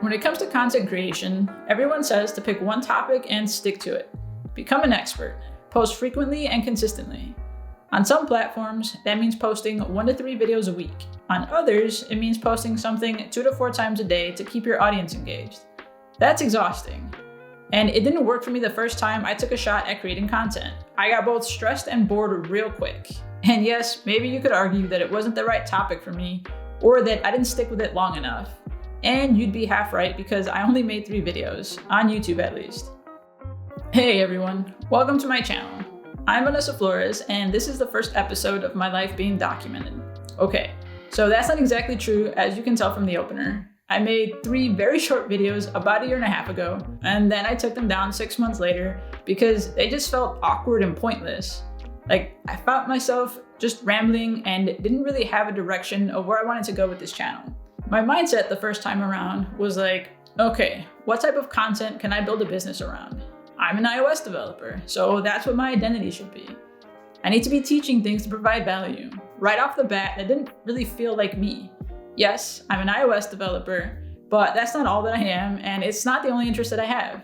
When it comes to content creation, everyone says to pick one topic and stick to it. Become an expert. Post frequently and consistently. On some platforms, that means posting 1 to 3 videos a week. On others, it means posting something 2 to 4 times a day to keep your audience engaged. That's exhausting. And it didn't work for me the first time I took a shot at creating content. I got both stressed and bored real quick. And yes, maybe you could argue that it wasn't the right topic for me, or that I didn't stick with it long enough. And you'd be half right because I only made 3 videos, on YouTube at least. Hey everyone, welcome to my channel. I'm Vanessa Flores, and this is the first episode of my life being documented. Okay, so that's not exactly true, as you can tell from the opener. I made 3 very short videos about 1.5 years ago, and then I took them down 6 months later because they just felt awkward and pointless. Like, I found myself just rambling and didn't really have a direction of where I wanted to go with this channel. My mindset the first time around was like, okay, what type of content can I build a business around? I'm an iOS developer, so that's what my identity should be. I need to be teaching things to provide value. Right off the bat, that didn't really feel like me. Yes, I'm an iOS developer, but that's not all that I am, and it's not the only interest that I have.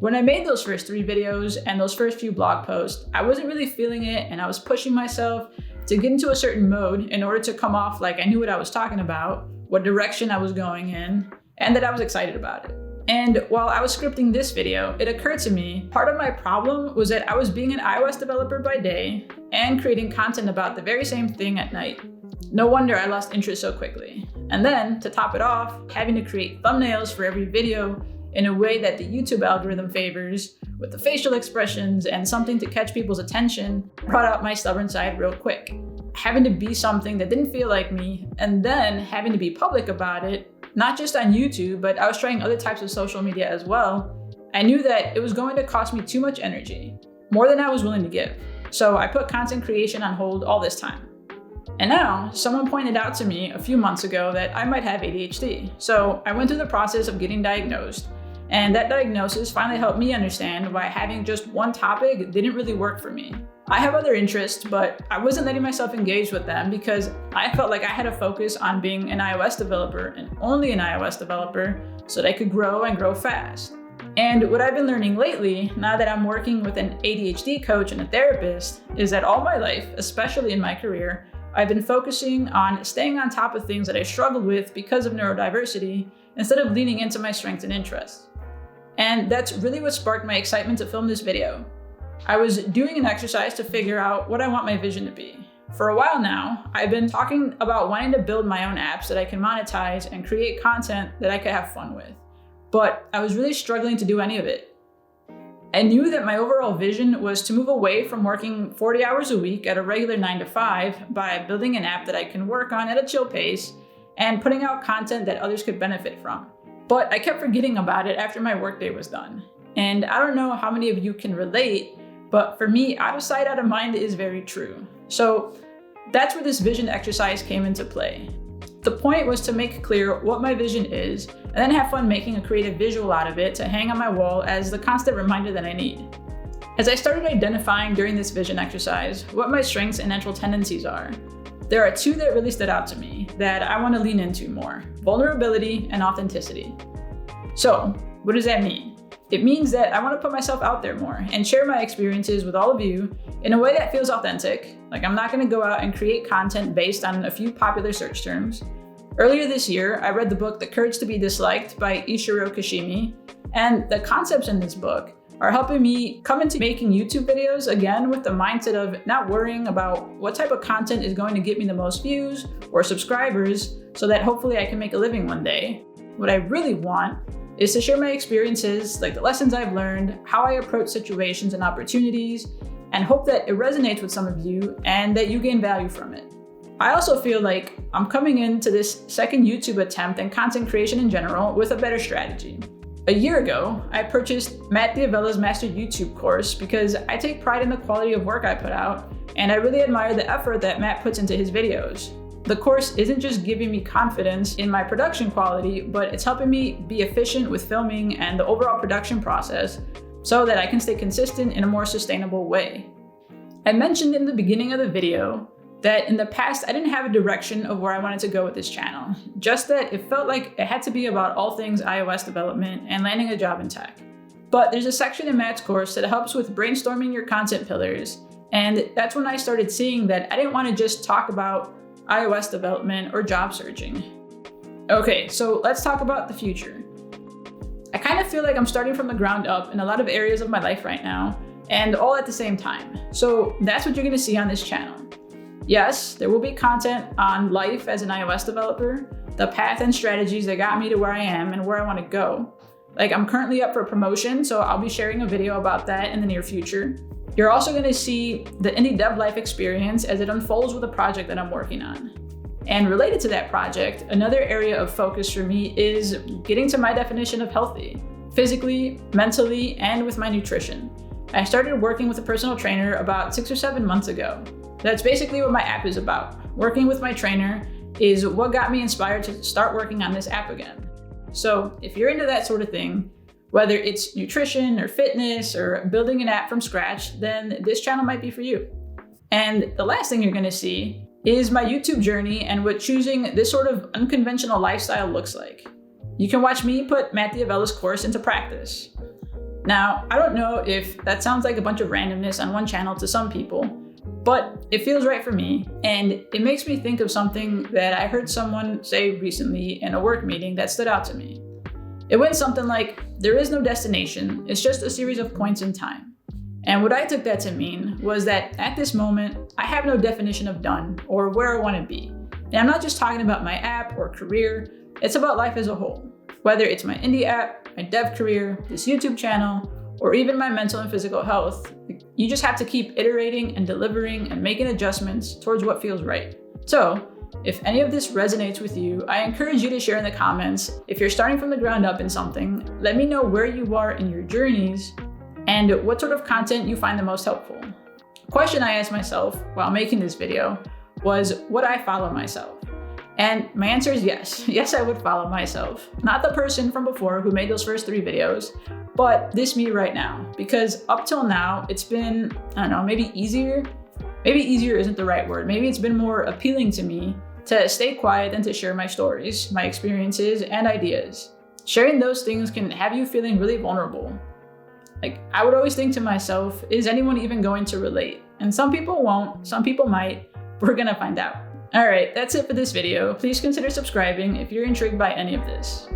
When I made those first 3 videos and those first few blog posts, I wasn't really feeling it, and I was pushing myself to get into a certain mode in order to come off like I knew what I was talking about, what direction I was going in, and that I was excited about it. And while I was scripting this video, it occurred to me, part of my problem was that I was being an iOS developer by day and creating content about the very same thing at night. No wonder I lost interest so quickly. And then, to top it off, having to create thumbnails for every video in a way that the YouTube algorithm favors, with the facial expressions and something to catch people's attention, brought out my stubborn side real quick. Having to be something that didn't feel like me, and then having to be public about it, not just on YouTube, but I was trying other types of social media as well, I knew that it was going to cost me too much energy, more than I was willing to give. So I put content creation on hold all this time. And now, someone pointed out to me a few months ago that I might have ADHD. So I went through the process of getting diagnosed, and that diagnosis finally helped me understand why having just one topic didn't really work for me. I have other interests, but I wasn't letting myself engage with them because I felt like I had to focus on being an iOS developer and only an iOS developer so that I could grow and grow fast. And what I've been learning lately, now that I'm working with an ADHD coach and a therapist, is that all my life, especially in my career, I've been focusing on staying on top of things that I struggled with because of neurodiversity instead of leaning into my strengths and interests. And that's really what sparked my excitement to film this video. I was doing an exercise to figure out what I want my vision to be. For a while now, I've been talking about wanting to build my own apps that I can monetize and create content that I could have fun with. But I was really struggling to do any of it. I knew that my overall vision was to move away from working 40 hours a week at a regular 9 to 5 by building an app that I can work on at a chill pace and putting out content that others could benefit from. But I kept forgetting about it after my workday was done. And I don't know how many of you can relate, but for me, out of sight, out of mind is very true. So that's where this vision exercise came into play. The point was to make clear what my vision is, and then have fun making a creative visual out of it to hang on my wall as the constant reminder that I need. As I started identifying during this vision exercise what my strengths and natural tendencies are, there are 2 that really stood out to me that I want to lean into more: vulnerability and authenticity. So, what does that mean? It means that I want to put myself out there more and share my experiences with all of you in a way that feels authentic. Like, I'm not going to go out and create content based on a few popular search terms. Earlier this year, I read the book The Courage to be Disliked by Ishiro Kashimi, and the concepts in this book are helping me come into making YouTube videos again with the mindset of not worrying about what type of content is going to get me the most views or subscribers so that hopefully I can make a living one day. What I really want is to share my experiences, like the lessons I've learned, how I approach situations and opportunities, and hope that it resonates with some of you and that you gain value from it. I also feel like I'm coming into this second YouTube attempt and content creation in general with a better strategy. A year ago, I purchased Matt D'Avella's Master YouTube course because I take pride in the quality of work I put out, and I really admire the effort that Matt puts into his videos. The course isn't just giving me confidence in my production quality, but it's helping me be efficient with filming and the overall production process so that I can stay consistent in a more sustainable way. I mentioned in the beginning of the video that in the past, I didn't have a direction of where I wanted to go with this channel, just that it felt like it had to be about all things iOS development and landing a job in tech. But there's a section in Matt's course that helps with brainstorming your content pillars, and that's when I started seeing that I didn't want to just talk about iOS development or job searching. Okay, so let's talk about the future. I kind of feel like I'm starting from the ground up in a lot of areas of my life right now, and all at the same time. So that's what you're gonna see on this channel. Yes, there will be content on life as an iOS developer, the path and strategies that got me to where I am and where I wanna go. Like, I'm currently up for promotion, so I'll be sharing a video about that in the near future. You're also gonna see the indie dev life experience as it unfolds with a project that I'm working on. And related to that project, another area of focus for me is getting to my definition of healthy, physically, mentally, and with my nutrition. I started working with a personal trainer about 6 or 7 months ago. That's basically what my app is about. Working with my trainer is what got me inspired to start working on this app again. So if you're into that sort of thing, whether it's nutrition or fitness or building an app from scratch, then this channel might be for you. And the last thing you're gonna see is my YouTube journey and what choosing this sort of unconventional lifestyle looks like. You can watch me put Matt Diavella's course into practice. Now, I don't know if that sounds like a bunch of randomness on one channel to some people, but it feels right for me, and it makes me think of something that I heard someone say recently in a work meeting that stood out to me. It went something like, there is no destination, it's just a series of points in time. And what I took that to mean was that at this moment, I have no definition of done or where I want to be. And I'm not just talking about my app or career, it's about life as a whole. Whether it's my indie app, my dev career, this YouTube channel, or even my mental and physical health, you just have to keep iterating and delivering and making adjustments towards what feels right. So, if any of this resonates with you, I encourage you to share in the comments. If you're starting from the ground up in something, let me know where you are in your journeys and what sort of content you find the most helpful. A question I asked myself while making this video was, would I follow myself? And my answer is yes. Yes, I would follow myself. Not the person from before who made those first 3 videos, but this me right now. Because up till now, it's been, I don't know, maybe easier. Maybe easier isn't the right word. Maybe it's been more appealing to me to stay quiet than to share my stories, my experiences, and ideas. Sharing those things can have you feeling really vulnerable. Like, I would always think to myself, is anyone even going to relate? And some people won't, some people might. We're gonna find out. All right, that's it for this video. Please consider subscribing if you're intrigued by any of this.